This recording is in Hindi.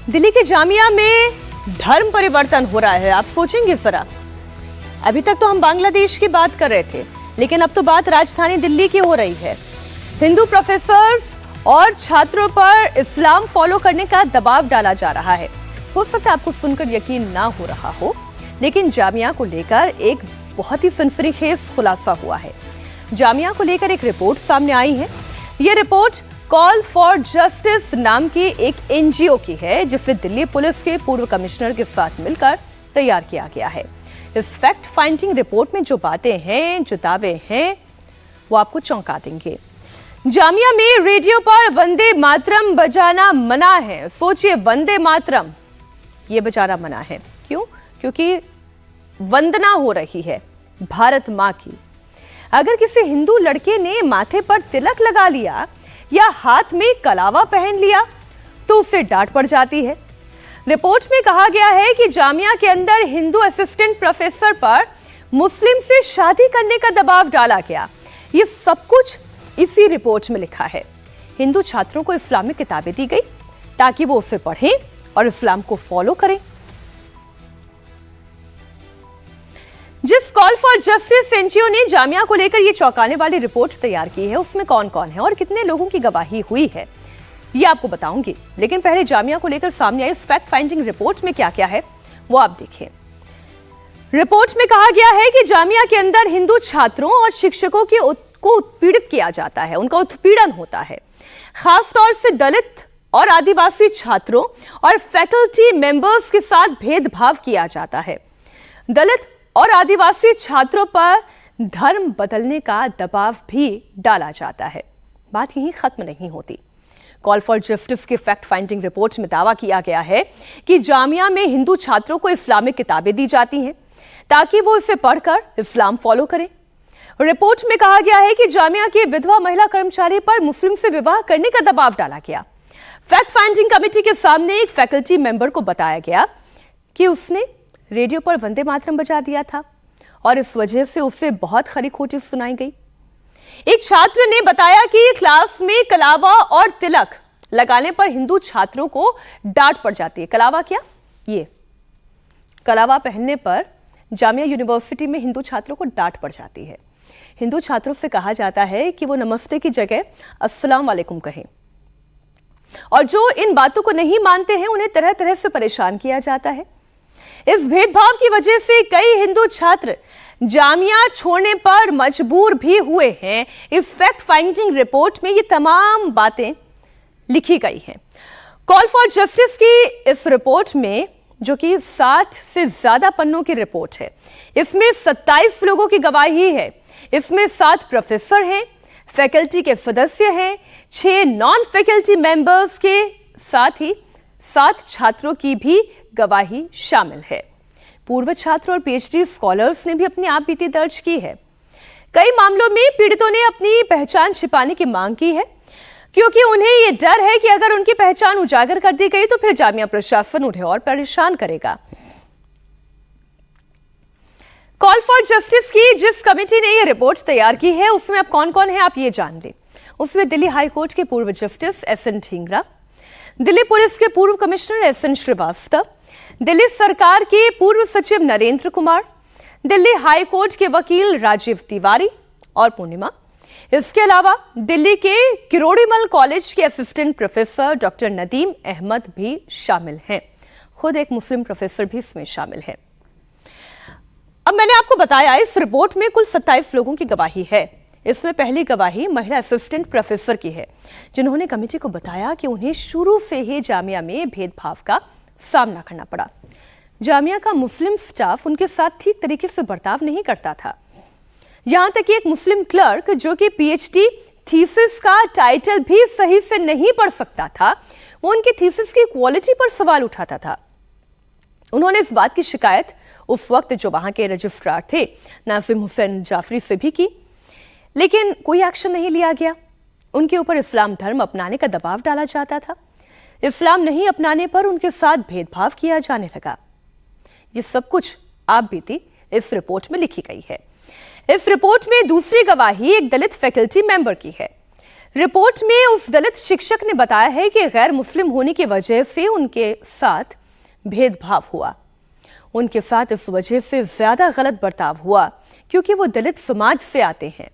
दिल्ली के जामिया में धर्म परिवर्तन हो रहा है। आप सोचेंगे जरा, अभी तक तो हम बांग्लादेश की बात कर रहे थे, लेकिन अब तो बात राजधानी दिल्ली की हो रही है। हिंदू प्रोफेसर्स और छात्रों पर इस्लाम फॉलो करने का दबाव डाला जा रहा है। हो सकता है आपको सुनकर यकीन ना हो रहा हो, लेकिन जामिया को लेकर एक बहुत ही सनसनीखेज खुलासा हुआ है। जामिया को लेकर एक रिपोर्ट सामने आई है। यह रिपोर्ट कॉल फॉर जस्टिस नाम की एक एनजीओ की है, जिसे दिल्ली पुलिस के पूर्व कमिश्नर के साथ मिलकर तैयार किया गया है। इस फैक्ट फाइंडिंग रिपोर्ट में जो बातें हैं, जो दावे हैं, वो आपको चौंका देंगे। जामिया में रेडियो पर वंदे मातरम बजाना मना है। सोचिए, वंदे मातरम ये बजाना मना है। क्यों? क्योंकि वंदना हो रही है भारत मां की। अगर किसी हिंदू लड़के ने माथे पर तिलक लगा लिया या हाथ में कलावा पहन लिया तो उसे डांट पड़ जाती है। रिपोर्ट में कहा गया है कि जामिया के अंदर हिंदू असिस्टेंट प्रोफेसर पर मुस्लिम से शादी करने का दबाव डाला गया। ये सब कुछ इसी रिपोर्ट में लिखा है। हिंदू छात्रों को इस्लामिक किताबें दी गई ताकि वो उसे पढ़ें और इस्लाम को फॉलो करें। जिस कॉल फॉर जस्टिस एनजीओ ने जामिया को लेकर ये चौंकाने वाली रिपोर्ट तैयार की है, उसमें कौन कौन है और कितने लोगों की गवाही हुई है, ये आपको बताऊंगी। लेकिन पहले जामिया को लेकर सामने आई इस फैक्ट फाइंडिंग रिपोर्ट में क्या क्या है वो आप देखिए। रिपोर्ट में कहा गया है कि जामिया के अंदर हिंदू छात्रों और शिक्षकों को उत्पीड़ित किया जाता है, उनका उत्पीड़न होता है। खासतौर से दलित और आदिवासी छात्रों और फैकल्टी मेंबर्स के साथ भेदभाव किया जाता है। दलित और आदिवासी छात्रों पर धर्म बदलने का दबाव भी डाला जाता है। बात यहीं खत्म नहीं होती। कॉल फॉर जस्टिस की फैक्ट फाइंडिंग रिपोर्ट में दावा किया गया है कि जामिया में हिंदू छात्रों को इस्लामिक किताबें दी जाती हैं ताकि वो इसे पढ़कर इस्लाम फॉलो करें। रिपोर्ट में कहा गया है कि जामिया के विधवा महिला कर्मचारी पर मुस्लिम से विवाह करने का दबाव डाला गया। फैक्ट फाइंडिंग कमेटी के सामने एक फैकल्टी मेंबर को बताया गया कि उसने रेडियो पर वंदे मातरम बजा दिया था और इस वजह से उसे बहुत खरी खोटी सुनाई गई। एक छात्र ने बताया कि क्लास में कलावा और तिलक लगाने पर हिंदू छात्रों को डांट पड़ जाती है। कलावा क्या? ये कलावा पहनने पर जामिया यूनिवर्सिटी में हिंदू छात्रों को डांट पड़ जाती है। हिंदू छात्रों से कहा जाता है कि वो नमस्ते की जगह अस्सलाम वालेकुम कहें, और जो इन बातों को नहीं मानते हैं उन्हें तरह तरह से परेशान किया जाता है। इस भेदभाव की वजह से कई हिंदू छात्र जामिया छोड़ने पर मजबूर भी हुए हैं। इस फैक्ट फाइंडिंग रिपोर्ट में ये तमाम बातें लिखी गई हैं। कॉल फॉर जस्टिस की इस रिपोर्ट में, जो कि 60 से ज्यादा पन्नों की रिपोर्ट है, इसमें 27 लोगों की गवाही है। इसमें 7 प्रोफेसर हैं, फैकल्टी के सदस्य हैं, 6 नॉन फैकल्टी मेंबर्स के साथ ही 7 छात्रों की भी गवाही शामिल है। पूर्व छात्र और पीएचडी स्कॉलर्स ने भी अपनी आपबीती दर्ज की है। कई मामलों में पीड़ितों ने अपनी पहचान छिपाने की मांग की है, क्योंकि उन्हें यह डर है कि अगर उनकी पहचान उजागर कर दी गई तो फिर जामिया प्रशासन उन्हें और परेशान करेगा। कॉल फॉर जस्टिस की जिस कमेटी ने यह रिपोर्ट तैयार की है, उसमें अब कौन कौन है आप ये जान लें। उसमें दिल्ली हाई कोर्ट के पूर्व justice SN Dhingra, Delhi police के पूर्व कमिश्नर एसएन श्रीवास्तव, दिल्ली सरकार के पूर्व सचिव नरेंद्र कुमार, दिल्ली हाई कोर्ट के वकील राजीव तिवारी और पूर्णिमा। इसके अलावा दिल्ली के किरोड़ीमल कॉलेज के assistant professor doctor Nadeem Ahmad भी शामिल हैं। खुद एक मुस्लिम प्रोफेसर भी इसमें शामिल है। अब मैंने आपको बताया इस रिपोर्ट में कुल 27 लोगों की गवाही है। इसमें पहली गवाही महिला असिस्टेंट प्रोफेसर की है, जिन्होंने कमेटी को बताया कि उन्हें शुरू से ही जामिया में भेदभाव का सामना करना पड़ा। जामिया का मुस्लिम स्टाफ उनके साथ ठीक तरीके से बर्ताव नहीं करता था। यहां तक कि एक मुस्लिम क्लर्क, जो कि पीएचडी थीसिस का टाइटल भी सही से नहीं पढ़ सकता था, वो उनकी थीसिस की क्वालिटी पर सवाल उठाता था। उन्होंने इस बात की शिकायत उस वक्त जो वहां के रजिस्ट्रार थे नाजिम हुसैन जाफरी से भी की, लेकिन कोई एक्शन नहीं लिया गया। उनके ऊपर इस्लाम धर्म अपनाने का दबाव डाला जाता था। इस्लाम नहीं अपनाने पर उनके साथ भेदभाव किया जाने लगा। ये सब कुछ आप बीती इस रिपोर्ट में लिखी गई है। इस रिपोर्ट में दूसरी गवाही एक दलित फैकल्टी मेंबर की है। रिपोर्ट में उस दलित शिक्षक ने बताया है कि गैर मुस्लिम होने की वजह से उनके साथ भेदभाव हुआ। उनके साथ इस वजह से ज्यादा गलत बर्ताव हुआ क्योंकि वो दलित समाज से आते हैं।